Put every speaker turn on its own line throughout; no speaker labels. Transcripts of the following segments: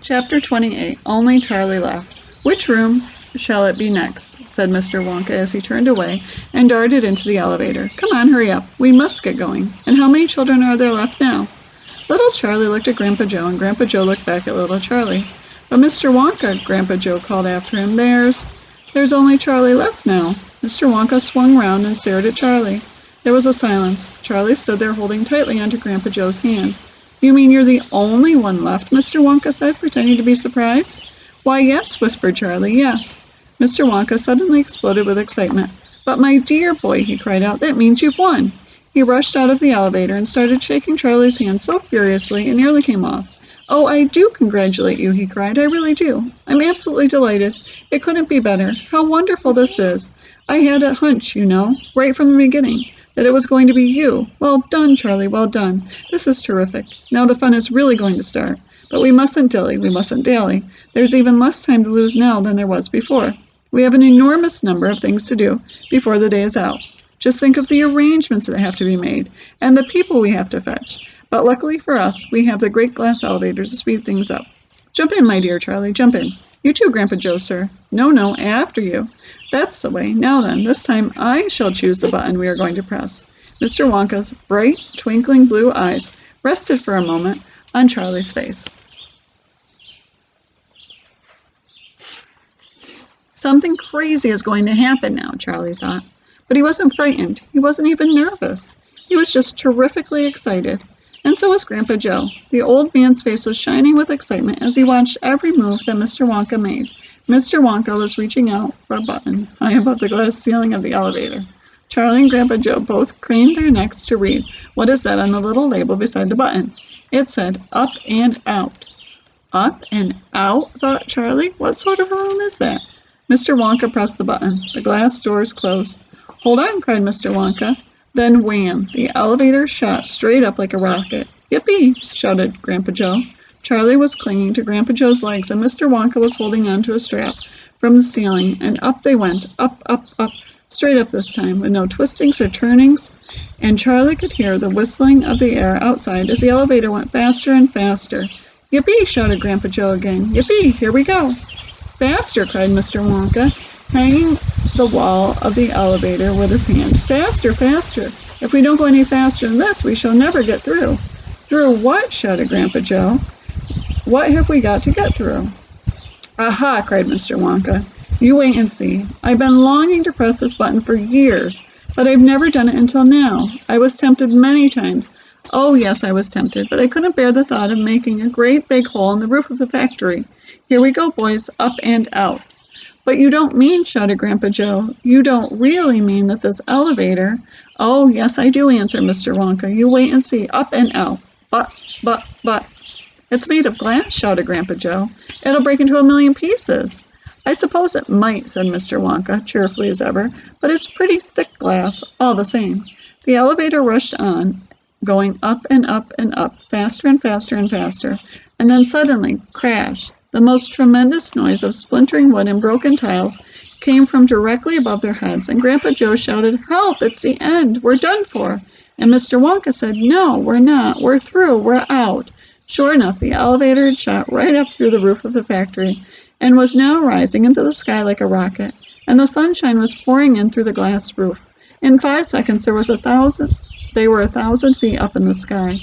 Chapter 28. Only Charlie left. Which room shall it be next? Said Mr. Wonka as he turned away and darted into the elevator. Come on, hurry up. We must get going. And how many children are there left now? Little Charlie looked at Grandpa Joe, and Grandpa Joe looked back at little Charlie. But Mr. Wonka, Grandpa Joe called after him, there's only Charlie left now. Mr. Wonka swung round and stared at Charlie. There was a silence. Charlie stood there holding tightly onto Grandpa Joe's hand. You mean you're the only one left? Mr. Wonka said, pretending to be surprised. Why, yes, whispered Charlie, yes. Mr. Wonka suddenly exploded with excitement. But my dear boy, he cried out, that means you've won. He rushed out of the elevator and started shaking Charlie's hand so furiously it nearly came off. Oh, I do congratulate you, he cried. I really do. I'm absolutely delighted. It couldn't be better. How wonderful this is. I had a hunch, you know, right from the beginning, that it was going to be you. Well done, Charlie, well done. This is terrific. Now the fun is really going to start. But we mustn't dilly, we mustn't dally. There's even less time to lose now than there was before. We have an enormous number of things to do before the day is out. Just think of the arrangements that have to be made, and the people we have to fetch. But luckily for us, we have the great glass elevators to speed things up. Jump in, my dear Charlie, jump in. You too, Grandpa Joe, sir. No, after you. That's the way. Now then, this time I shall choose the button we are going to press. Mr. Wonka's bright, twinkling blue eyes rested for a moment on Charlie's face. Something crazy is going to happen now, Charlie thought. But he wasn't frightened. He wasn't even nervous. He was just terrifically excited. And so was Grandpa Joe. The old man's face was shining with excitement as he watched every move that Mr. Wonka made. Mr. Wonka was reaching out for a button high above the glass ceiling of the elevator. Charlie and Grandpa Joe both craned their necks to read what it said on the little label beside the button. It said, up and out. Up and out, thought Charlie. What sort of a room is that? Mr. Wonka pressed the button. The glass doors closed. Hold on, cried Mr. Wonka. Then wham! The elevator shot straight up like a rocket. Yippee! Shouted Grandpa Joe. Charlie was clinging to Grandpa Joe's legs, and Mr. Wonka was holding on to a strap from the ceiling, and up they went, up, straight up this time, with no twistings or turnings, and Charlie could hear the whistling of the air outside as the elevator went faster and faster. Yippee! Shouted Grandpa Joe again. Yippee! Here we go! Faster! Cried Mr. Wonka, hanging the wall of the elevator with his hand. Faster, faster! If we don't go any faster than this, we shall never get through. Through what? Shouted Grandpa Joe. What have we got to get through? Aha! Cried Mr. Wonka. You wait and see. I've been longing to press this button for years, but I've never done it until now. I was tempted many times. Oh, yes, I was tempted, but I couldn't bear the thought of making a great big hole in the roof of the factory. Here we go, boys, up and out. But you don't mean, shouted Grandpa Joe, you don't really mean that this elevator... Oh, yes, I do, answered Mr. Wonka. You wait and see, up and out. But... It's made of glass, shouted Grandpa Joe. It'll break into 1,000,000 pieces. I suppose it might, said Mr. Wonka, cheerfully as ever, but it's pretty thick glass, all the same. The elevator rushed on, going up and up and up, faster and faster and faster, and then suddenly, crash! The most tremendous noise of splintering wood and broken tiles came from directly above their heads, and Grandpa Joe shouted, Help! It's the end! We're done for! And Mr. Wonka said, No, we're not. We're through. We're out. Sure enough, the elevator had shot right up through the roof of the factory and was now rising into the sky like a rocket, and the sunshine was pouring in through the glass roof. In 5 seconds, they were 1,000 feet up in the sky.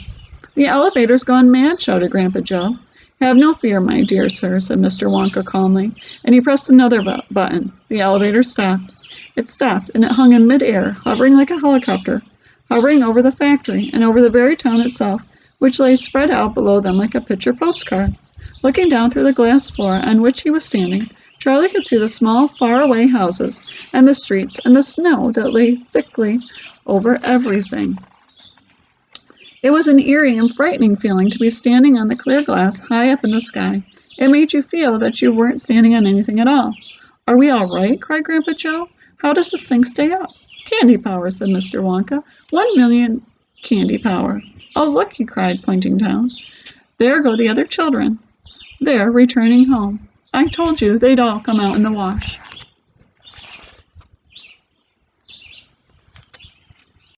The elevator's gone mad, shouted Grandpa Joe. Have no fear, my dear sir, said Mr. Wonka calmly, and he pressed another button. The elevator stopped. It stopped, and it hung in midair, hovering like a helicopter, hovering over the factory and over the very town itself, which lay spread out below them like a picture postcard. Looking down through the glass floor on which he was standing, Charlie could see the small, far-away houses and the streets and the snow that lay thickly over everything. It was an eerie and frightening feeling to be standing on the clear glass high up in the sky. It made you feel that you weren't standing on anything at all. Are we all right? Cried Grandpa Joe. How does this thing stay up? Candy power, said Mr. Wonka. 1,000,000 candy power. Oh, look, he cried, pointing down. There go the other children. They're returning home. I told you they'd all come out in the wash.